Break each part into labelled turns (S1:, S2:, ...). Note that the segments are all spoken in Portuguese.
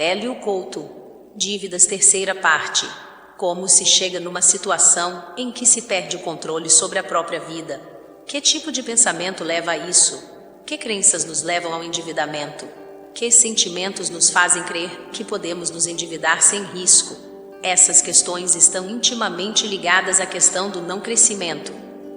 S1: Hélio Couto. Dívidas, terceira parte. Como se chega numa situação em que se perde o controle sobre a própria vida? Que tipo de pensamento leva a isso? Que crenças nos levam ao endividamento? Que sentimentos nos fazem crer que podemos nos endividar sem risco? Essas questões estão intimamente ligadas à questão do não crescimento.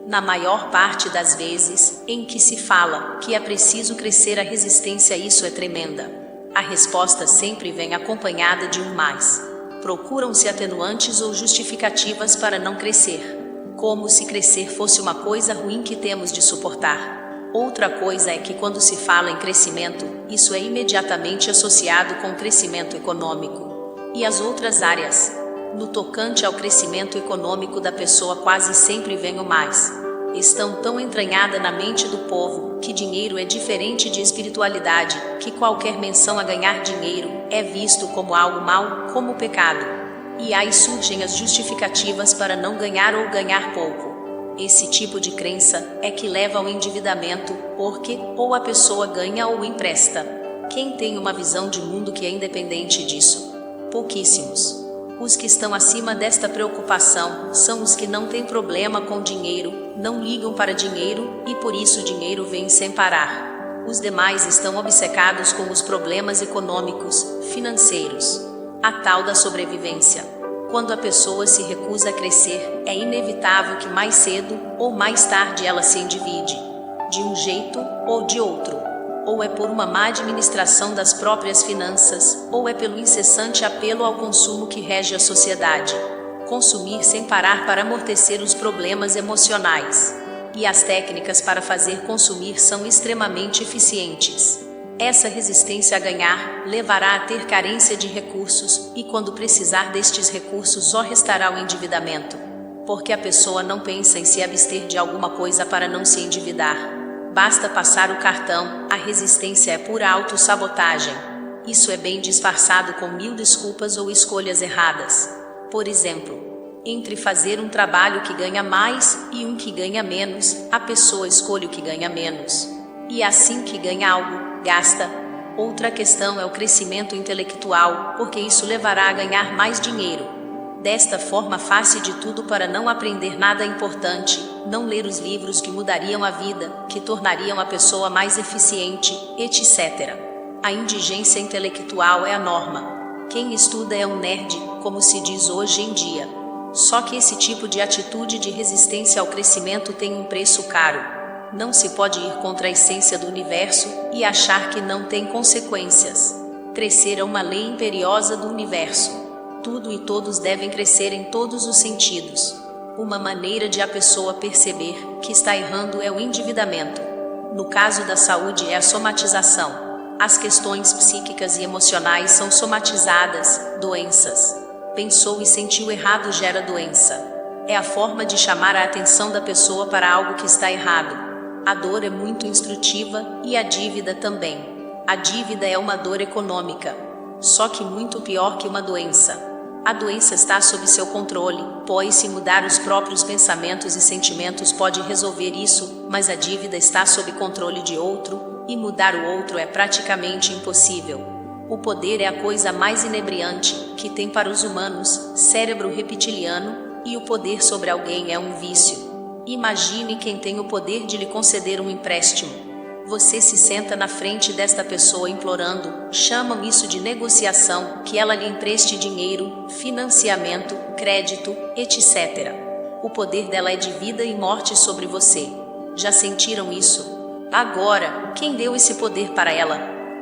S1: Na maior parte das vezes em que se fala que é preciso crescer, a resistência a isso é tremenda. A resposta sempre vem acompanhada de um mais. Procuram-se atenuantes ou justificativas para não crescer. Como se crescer fosse uma coisa ruim que temos de suportar. Outra coisa é que quando se fala em crescimento, isso é imediatamente associado com o crescimento econômico. E as outras áreas? No tocante ao crescimento econômico da pessoa, quase sempre vem o mais. Estão tão entranhada na mente do povo que dinheiro é diferente de espiritualidade, que qualquer menção a ganhar dinheiro é visto como algo mau, como pecado. E aí surgem as justificativas para não ganhar ou ganhar pouco. Esse tipo de crença é que leva ao endividamento, porque ou a pessoa ganha ou empresta. Quem tem uma visão de mundo que é independente disso? Pouquíssimos. Os que estão acima desta preocupação são os que não têm problema com dinheiro, não ligam para dinheiro e por isso o dinheiro vem sem parar. Os demais estão obcecados com os problemas econômicos, financeiros. A tal da sobrevivência. Quando a pessoa se recusa a crescer, é inevitável que mais cedo ou mais tarde ela se endivide, de um jeito ou de outro. Ou é por uma má administração das próprias finanças, ou é pelo incessante apelo ao consumo que rege a sociedade. Consumir sem parar para amortecer os problemas emocionais. E as técnicas para fazer consumir são extremamente eficientes. Essa resistência a ganhar levará a ter carência de recursos, e quando precisar destes recursos só restará o endividamento. Porque a pessoa não pensa em se abster de alguma coisa para não se endividar. Basta passar o cartão, a resistência é pura autossabotagem. Isso é bem disfarçado com 1000 desculpas ou escolhas erradas. Por exemplo, entre fazer um trabalho que ganha mais e um que ganha menos, a pessoa escolhe o que ganha menos. E assim que ganha algo, gasta. Outra questão é o crescimento intelectual, porque isso levará a ganhar mais dinheiro. Desta forma, faz-se de tudo para não aprender nada importante, não ler os livros que mudariam a vida, que tornariam a pessoa mais eficiente, etc. A indigência intelectual é a norma. Quem estuda é um nerd, como se diz hoje em dia. Só que esse tipo de atitude de resistência ao crescimento tem um preço caro. Não se pode ir contra a essência do universo e achar que não tem consequências. Crescer é uma lei imperiosa do universo. Tudo e todos devem crescer em todos os sentidos. Uma maneira de a pessoa perceber que está errando é o endividamento. No caso da saúde é a somatização. As questões psíquicas e emocionais são somatizadas, doenças. Pensou e sentiu errado gera doença. É a forma de chamar a atenção da pessoa para algo que está errado. A dor é muito instrutiva e a dívida também. A dívida é uma dor econômica, só que muito pior que uma doença. A doença está sob seu controle, pois se mudar os próprios pensamentos e sentimentos pode resolver isso, mas a dívida está sob controle de outro, e mudar o outro é praticamente impossível. O poder é a coisa mais inebriante que tem para os humanos, cérebro reptiliano, e o poder sobre alguém é um vício. Imagine quem tem o poder de lhe conceder um empréstimo. Você se senta na frente desta pessoa implorando, chamam isso de negociação, que ela lhe empreste dinheiro, financiamento, crédito, etc. O poder dela é de vida e morte sobre você. Já sentiram isso? Agora, quem deu esse poder para ela?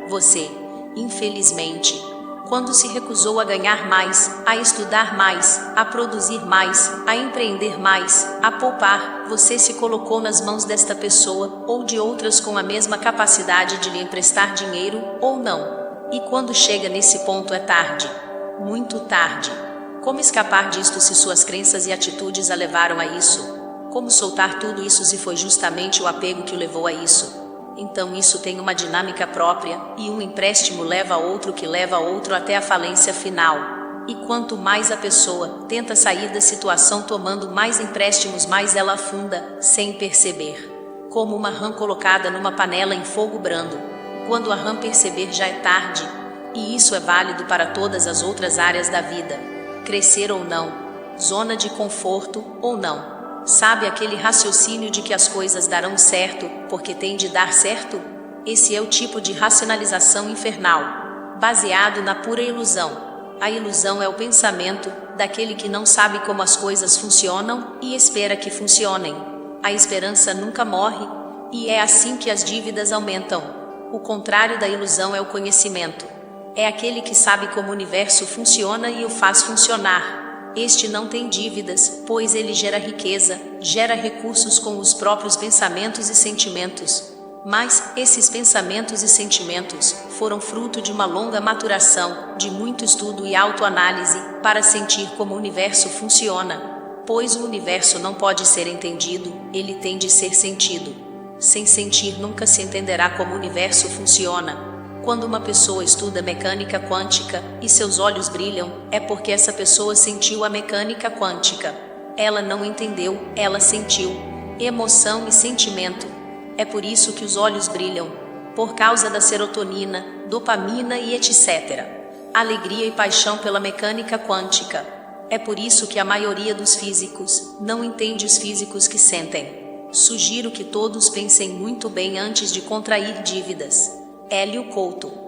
S1: Você. Infelizmente. Quando se recusou a ganhar mais, a estudar mais, a produzir mais, a empreender mais, a poupar, você se colocou nas mãos desta pessoa, ou de outras com a mesma capacidade de lhe emprestar dinheiro, ou não. E quando chega nesse ponto é tarde. Muito tarde. Como escapar disto se suas crenças e atitudes a levaram a isso? Como soltar tudo isso se foi justamente o apego que o levou a isso? Então isso tem uma dinâmica própria, e um empréstimo leva a outro que leva a outro até a falência final. E quanto mais a pessoa tenta sair da situação tomando mais empréstimos, mais ela afunda, sem perceber. Como uma rã colocada numa panela em fogo brando. Quando a rã perceber já é tarde. e isso é válido para todas as outras áreas da vida. Crescer ou não, zona de conforto ou não. Sabe aquele raciocínio de que as coisas darão certo porque tem de dar certo? Esse é o tipo de racionalização infernal, baseado na pura ilusão. A ilusão é o pensamento daquele que não sabe como as coisas funcionam e espera que funcionem. A esperança nunca morre, e é assim que as dívidas aumentam. O contrário da ilusão é o conhecimento. É aquele que sabe como o universo funciona e o faz funcionar. Este não tem dívidas, pois ele gera riqueza, gera recursos com os próprios pensamentos e sentimentos. Mas esses pensamentos e sentimentos foram fruto de uma longa maturação, de muito estudo e autoanálise, para sentir como o universo funciona. Pois o universo não pode ser entendido, ele tem de ser sentido. Sem sentir nunca se entenderá como o universo funciona. Quando uma pessoa estuda mecânica quântica e seus olhos brilham, é porque essa pessoa sentiu a mecânica quântica. Ela não entendeu, ela sentiu. Emoção e sentimento. É por isso que os olhos brilham, por causa da serotonina, dopamina e etc. Alegria e paixão pela mecânica quântica. É por isso que a maioria dos físicos não entende os físicos que sentem. Sugiro que todos pensem muito bem antes de contrair dívidas. Hélio Couto.